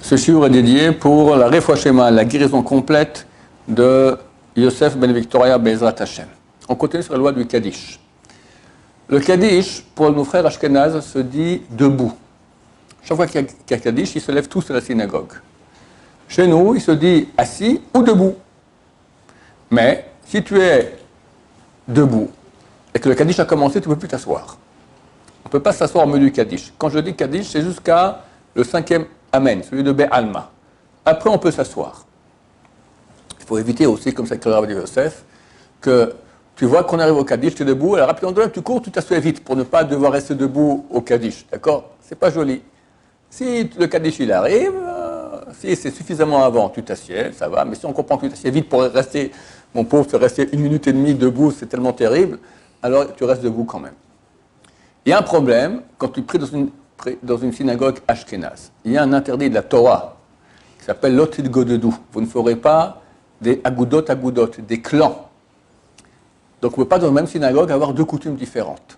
Ce shiur est dédié pour la Refoua Shema, la guérison complète de Yosef Ben Victoria Bezrat Hashem. On continue sur la loi du Kaddish. Le Kaddish, pour nos frères Ashkenaz, se dit debout. Chaque fois qu'il y a Kaddish, ils se lèvent tous à la synagogue. Chez nous, il se dit assis ou debout. Mais si tu es debout et que le Kaddish a commencé, tu ne peux plus t'asseoir. On ne peut pas s'asseoir au milieu du Kaddish. Quand je dis Kaddish, c'est jusqu'à le 5e Amen, celui de Be'alma. Après, on peut s'asseoir. Il faut éviter aussi, comme ça que le Rav Yosef, que tu vois qu'on arrive au Kaddish, tu es debout, et rapidement, tu cours, tu t'assois vite pour ne pas devoir rester debout au Kaddish. D'accord? C'est pas joli. Si le Kaddish il arrive, si c'est suffisamment avant, tu t'assieds, ça va. Mais si on comprend que tu t'assieds vite pour rester, mon pauvre, tu rester 1 minute et demie debout, c'est tellement terrible, alors tu restes debout quand même. Il y a un problème quand tu pries dans une synagogue ashkénaze. Il y a un interdit de la Torah qui s'appelle l'otid godedou. Vous ne ferez pas des agoudot, des clans. Donc on ne peut pas dans la même synagogue avoir 2 coutumes différentes.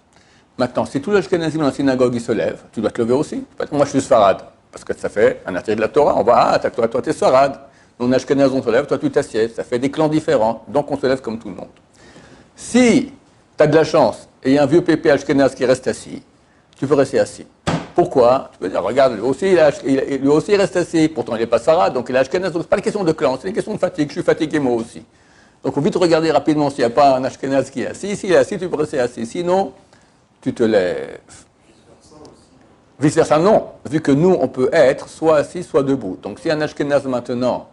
Maintenant, si tous les ashkénazim dans la synagogue ils se lèvent, tu dois te lever aussi. Moi je suis sfarad, parce que ça fait un interdit de la Torah. On va, toi t'es sfarad. Nous ashkénazim on se lève, toi tu t'assieds. Ça fait des clans différents, donc on se lève comme tout le monde. Si tu as de la chance et il y a un vieux pépé ashkénaz qui reste assis, tu peux rester assis. Pourquoi? Tu peux dire, regarde, lui aussi il reste assis, pourtant il n'est pas Sarah, donc il est Ashkenaz, donc ce n'est pas une question de clan, c'est une question de fatigue, je suis fatigué moi aussi. Donc il faut vite regarder rapidement s'il n'y a pas un Ashkenaz qui est assis, s'il est assis, tu peux rester assis, sinon tu te lèves. Vice versa, non, vu que nous on peut être soit assis, soit debout. Donc si un Ashkenaz maintenant,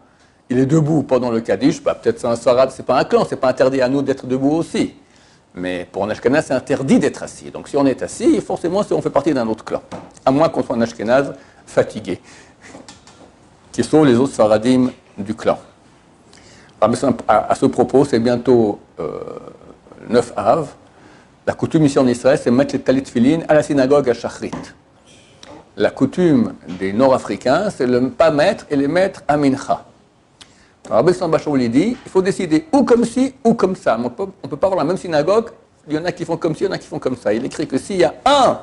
il est debout pendant le Kaddish, bah, peut-être c'est un Sarah, c'est pas un clan, c'est pas interdit à nous d'être debout aussi. Mais pour un Ashkenaz, c'est interdit d'être assis. Donc si on est assis, forcément, on fait partie d'un autre clan. À moins qu'on soit un Ashkenaz fatigué, qui sont les autres Faradim du clan. À ce propos, c'est bientôt 9 Av. La coutume ici en Israël, c'est mettre les talit filin à la synagogue à Shachrit. La coutume des Nord-Africains, c'est de ne pas mettre et les mettre à Mincha. Alors, Rabbi Sambachol dit, il faut décider ou comme ci ou comme ça. On ne peut pas avoir la même synagogue, il y en a qui font comme ci, il y en a qui font comme ça. Il écrit que s'il y a un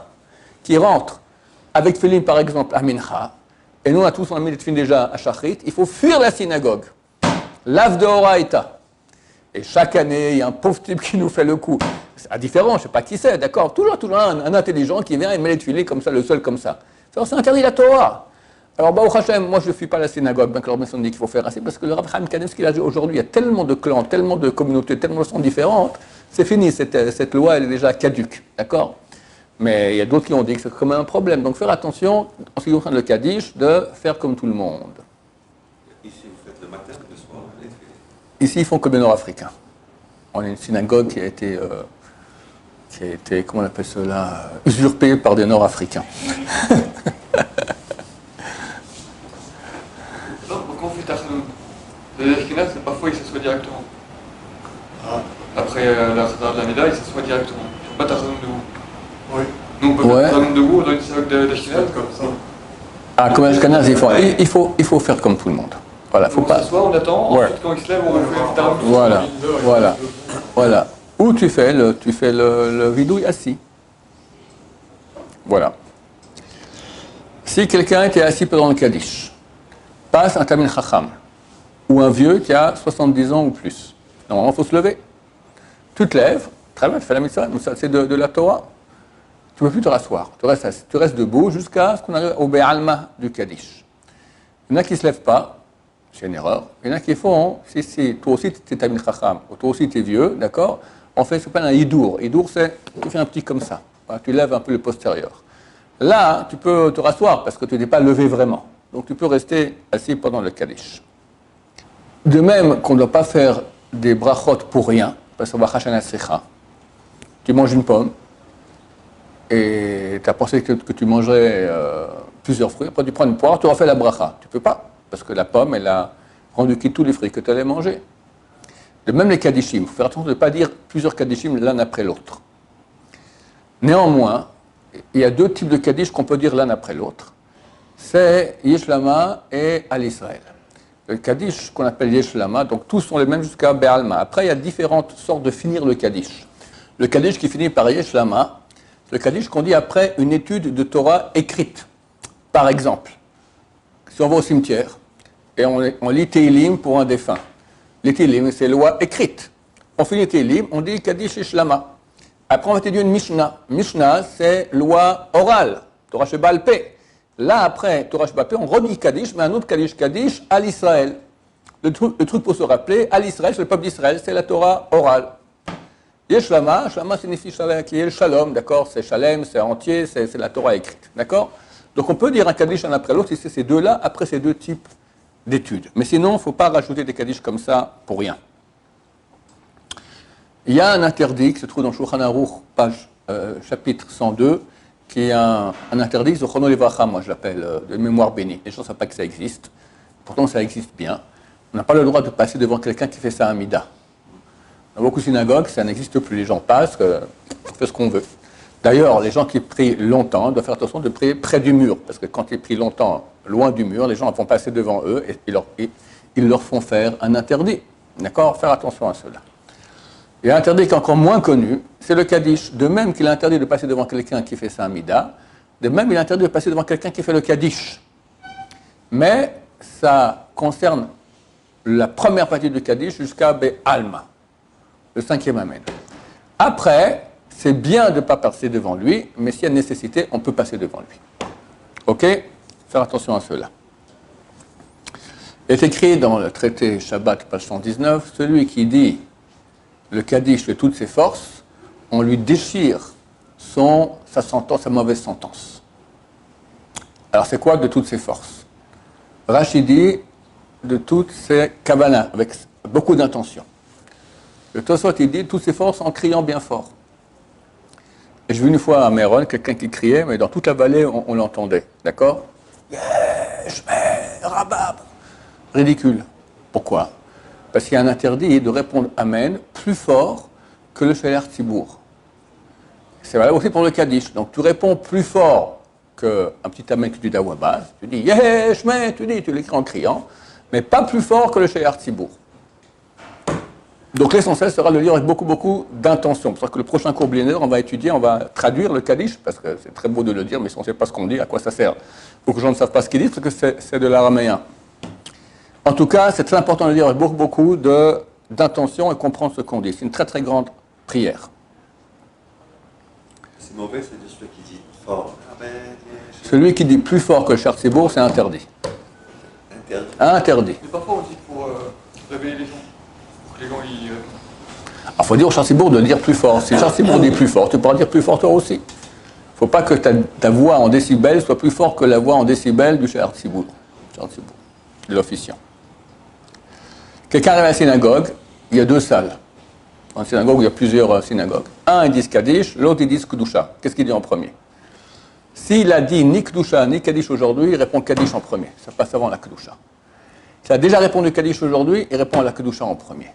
qui rentre avec Félim, par exemple, à Mincha, et nous on a tous en mis les Tfilin déjà à Shachrit, il faut fuir la synagogue. L'Av de Horaïta. Et chaque année, il y a un pauvre type qui nous fait le coup. C'est indifférent, je ne sais pas qui c'est, d'accord? Toujours un intelligent qui vient et met les Tfilin comme ça, le seul comme ça. C'est interdit la Torah. Alors, Baruch Hashem, moi je ne fuis pas la synagogue, bien que leur maison dit qu'il faut faire ainsi, parce que le Rav Chaim Kanevski, qu'il a aujourd'hui, il y a tellement de clans, tellement de communautés, tellement de sons différentes, c'est fini, cette loi elle est déjà caduque, d'accord? Mais il y a d'autres qui ont dit que c'est quand même un problème, donc faire attention, en ce qui concerne le Kaddish, de faire comme tout le monde. Ici, vous faites le matin, le soir, les tfilin. Ici, ils font comme les Nord-Africains. On est une synagogue qui a été, comment on appelle cela, usurpée par des Nord-Africains. Les Ashkénazes, parfois ils s'assoient directement. Après la Khazar de la Mida, ils s'assoient directement. Ils ne font pas Tachazoum debout. Oui. Nous on peut faire Tachazoum debout dans une synagogue d'Ashkénazes comme ça. Ah, comme les Ashkénazes, il faut faire comme tout le monde. Voilà, faut pas. On s'assoit, on attend, Ouais. ensuite quand ils se lèvent, on refait Tachazoum. Voilà. Ou tu fais le vidouille assis. Voilà. Si quelqu'un était assis pendant le Kaddish, passe un Tamil Chacham, ou un vieux qui a 70 ans ou plus. Normalement, il faut se lever. Tu te lèves, très bien, tu fais la mitzvah, c'est de la Torah. Tu ne peux plus te rasseoir. Tu restes debout jusqu'à ce qu'on arrive au Be'alma du Kaddish. Il y en a qui ne se lèvent pas, c'est une erreur. Il y en a qui font, si toi aussi tu es Tamil Chacham, ou toi aussi tu es vieux, d'accord, on fait ce qu'on appelle un hidour. Hidour, c'est, tu fais un petit comme ça. Voilà, tu lèves un peu le postérieur. Là, tu peux te rasseoir parce que tu n'es pas levé vraiment. Donc tu peux rester assis pendant le Kaddish. De même qu'on ne doit pas faire des brachot pour rien, parce qu'on va chachana secha. Tu manges une pomme, et tu as pensé que tu mangerais plusieurs fruits, après tu prends une poire, tu refais la bracha. Tu ne peux pas, parce que la pomme, elle a rendu quitte tous les fruits que tu allais manger. De même les kaddishim, il faut faire attention de ne pas dire plusieurs kaddishim l'un après l'autre. Néanmoins, il y a 2 types de kaddish qu'on peut dire l'un après l'autre. C'est Yesh Lama et Al Israël. Le Kaddish qu'on appelle Yesh Lama, donc tous sont les mêmes jusqu'à Be'alma. Après, il y a différentes sortes de finir le Kaddish. Le Kaddish qui finit par Yesh Lama, c'est le Kaddish qu'on dit après une étude de Torah écrite. Par exemple, si on va au cimetière et on lit Teilim pour un défunt, les Teilim, c'est loi écrite. On finit Teilim, on dit Kaddish et Shlama. Après, on va étudier une Mishnah. Mishnah, c'est loi orale, Torah Sheba'al Peh. Là, après Torah Sheba'al Peh, on redit Kaddish, mais un autre Kaddish à l'Israël. Le truc pour se rappeler, à l'Israël, c'est le peuple d'Israël, c'est la Torah orale. Yeshlama, Shlama signifie Shalom, d'accord? C'est Shalem, c'est entier, c'est la Torah écrite, d'accord? Donc on peut dire un Kaddish un après l'autre si c'est ces deux-là, après ces deux types d'études. Mais sinon, il ne faut pas rajouter des Kaddish comme ça pour rien. Il y a un interdit qui se trouve dans Shulchan Aruch, chapitre 102, qui est un interdit, Zochrono Levracha, moi je l'appelle, de mémoire bénie. Les gens ne savent pas que ça existe, pourtant ça existe bien. On n'a pas le droit de passer devant quelqu'un qui fait ça à Mida. Dans beaucoup de synagogues, ça n'existe plus. Les gens passent, on fait ce qu'on veut. D'ailleurs, les gens qui prient longtemps doivent faire attention de prier près du mur, parce que quand ils prient longtemps loin du mur, les gens vont passer devant eux et ils leur font faire un interdit. D'accord? Faire attention à cela. Il y a un interdit qui est encore moins connu, c'est le Kaddish. De même qu'il est interdit de passer devant quelqu'un qui fait ça à Mida, de même il est interdit de passer devant quelqu'un qui fait le Kaddish. Mais ça concerne la première partie du Kaddish jusqu'à Be'alma, le 5e Amen. Après, c'est bien de ne pas passer devant lui, mais s'il y a nécessité, on peut passer devant lui. Ok? Faire attention à cela. Il est écrit dans le traité Shabbat, page 119, celui qui dit le Kaddish de toutes ses forces, on lui déchire sa sentence, sa mauvaise sentence. Alors c'est quoi de toutes ses forces? Rashi dit de toutes ses kavanas, avec beaucoup d'intention. Le Tosfot, il dit toutes ses forces en criant bien fort. Et je vu une fois à Méron, quelqu'un qui criait, mais dans toute la vallée, on l'entendait. D'accord? Yesh, rabab. Ridicule. Pourquoi? Parce qu'il y a un interdit de répondre Amen plus fort que le Sheler Tzibour. C'est valable aussi pour le Kaddish. Donc tu réponds plus fort qu'un petit Amen que tu dis à voix basse. Tu dis Yesh, tu l'écris en criant, mais pas plus fort que le Sheler Tzibour. Donc l'essentiel sera de le lire avec beaucoup d'intention. C'est pour ça que le prochain cours Bliner, on va traduire le Kaddish, parce que c'est très beau de le dire, mais si on ne sait pas ce qu'on dit, à quoi ça sert? Beaucoup de gens ne savent pas ce qu'ils disent, parce que c'est de l'araméen. En tout cas, c'est très important de le lire avec beaucoup d'intention et comprendre ce qu'on dit. C'est une très grande prière. C'est mauvais, c'est de celui qui dit fort. Celui qui dit plus fort que le Sheler Tzibour, c'est interdit. Interdit. Mais parfois on dit pour réveiller les gens. Les gens, ils... Il faut dire au Sheler Tzibour de le dire plus fort. Si le Sheler Tzibour dit plus fort, tu pourras dire plus fort toi aussi. Il ne faut pas que ta voix en décibels soit plus forte que la voix en décibels du Sheler Tzibour, de l'officiant. Quelqu'un arrive à la synagogue, il y a deux salles. Dans une synagogue, il y a plusieurs synagogues. Un, ils disent Kaddish, l'autre, ils disent Kedusha. Qu'est-ce qu'il dit en premier? S'il a dit ni Kedusha, ni Kaddish aujourd'hui, il répond Kaddish en premier. Ça passe avant la Kedusha. S'il a déjà répondu Kaddish aujourd'hui, il répond à la Kedusha en premier.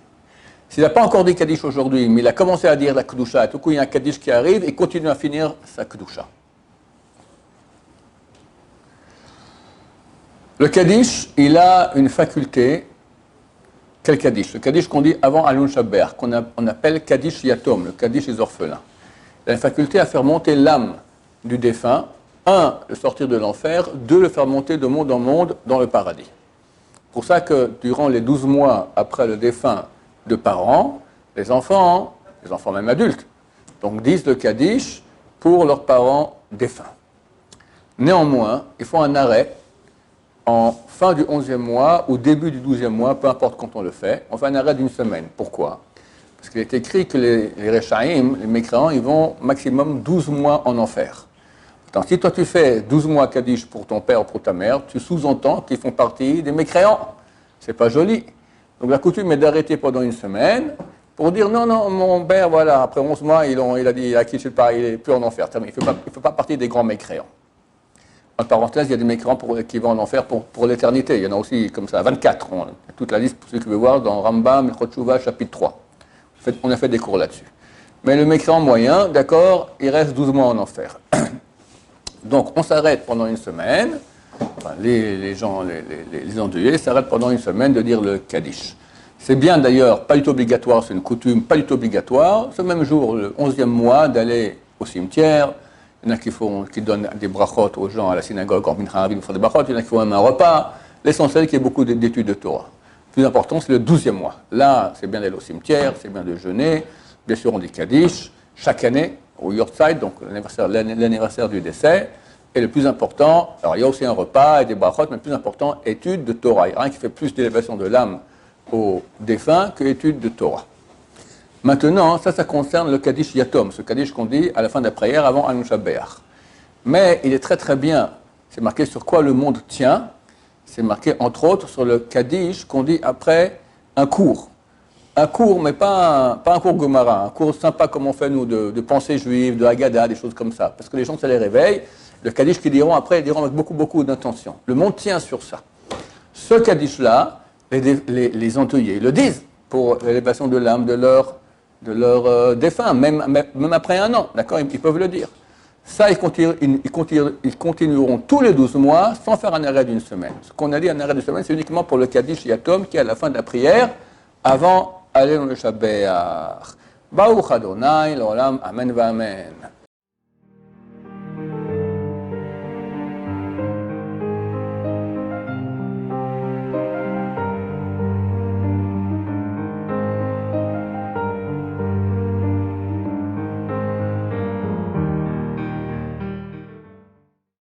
S'il n'a pas encore dit Kaddish aujourd'hui, mais il a commencé à dire la Kedusha, et tout coup il y a un Kaddish qui arrive, il continue à finir sa Kedusha. Le Kaddish, il a une faculté. Quel Kaddish? Le Kaddish qu'on dit avant Alun Shabber, on appelle Kaddish Yatom, le Kaddish des orphelins. Il a une faculté à faire monter l'âme du défunt, un, le sortir de l'enfer, deux, le faire monter de monde en monde dans le paradis. C'est pour ça que durant les 12 mois après le défunt de parents, les enfants même adultes, donc disent le Kaddish pour leurs parents défunts. Néanmoins, il faut un arrêt en fin du 11e mois ou début du 12e mois, peu importe quand on le fait, on fait un arrêt d'une semaine. Pourquoi? Parce qu'il est écrit que les Rechaïm, les mécréants, ils vont maximum 12 mois en enfer. Donc, si toi tu fais 12 mois Kaddish pour ton père ou pour ta mère, tu sous-entends qu'ils font partie des mécréants. C'est pas joli. Donc la coutume est d'arrêter pendant une semaine pour dire non, mon père, voilà, après 11 mois, il a dit, il a quitté le paradis, il n'est plus en enfer. Il ne fait pas partie des grands mécréants. En parenthèse, il y a des mécréants qui vont en enfer pour l'éternité. Il y en a aussi comme ça, 24. Toute la liste, pour ceux qui veulent voir, dans Rambam, Ilchot Teshuvah, chapitre 3. On a fait des cours là-dessus. Mais le mécréant moyen, d'accord, il reste 12 mois en enfer. Donc, on s'arrête pendant une semaine. Enfin, les gens, les endeuillés s'arrêtent pendant une semaine de dire le Kaddish. C'est bien d'ailleurs, pas du tout obligatoire, c'est une coutume, pas du tout obligatoire, ce même jour, le 11e mois, d'aller au cimetière Il y en a qui donnent des brachot aux gens à la synagogue, en mincha rabim, font des brachot. Il y en a qui font même un repas. L'essentiel, c'est qu'il y ait beaucoup d'études de Torah. Le plus important, c'est le 12e mois. Là, c'est bien d'aller au cimetière, c'est bien de jeûner. Bien sûr, on dit Kaddish chaque année au Yortzeit, donc l'anniversaire du décès. Et le plus important, alors il y a aussi un repas et des brachot, mais le plus important, étude de Torah. Il n'y a rien qui fait plus d'élévation de l'âme aux défunts que étude de Torah. Maintenant, ça concerne le Kaddish Yatom, ce Kaddish qu'on dit à la fin de la prière avant Anoucha Be'ach. Mais il est très très bien, c'est marqué sur quoi le monde tient, c'est marqué entre autres sur le Kaddish qu'on dit après un cours. Un cours, mais pas un cours Gomara, un cours sympa comme on fait nous, de pensée juive, de Haggadah, des choses comme ça. Parce que les gens, ça les réveille. Le Kaddish qu'ils diront après, ils diront avec beaucoup d'intention. Le monde tient sur ça. Ce Kaddish-là, les endeuillés le disent pour l'élévation de l'âme de leur défunt, même après un an, d'accord, ils peuvent le dire. Ça, ils continueront tous les 12 mois sans faire un arrêt d'une semaine. Ce qu'on a dit, un arrêt d'une semaine, c'est uniquement pour le Kaddish Yatom qui est à la fin de la prière, avant aller dans le Shabbat. Baruch Adonai, l'olam, amen va amen.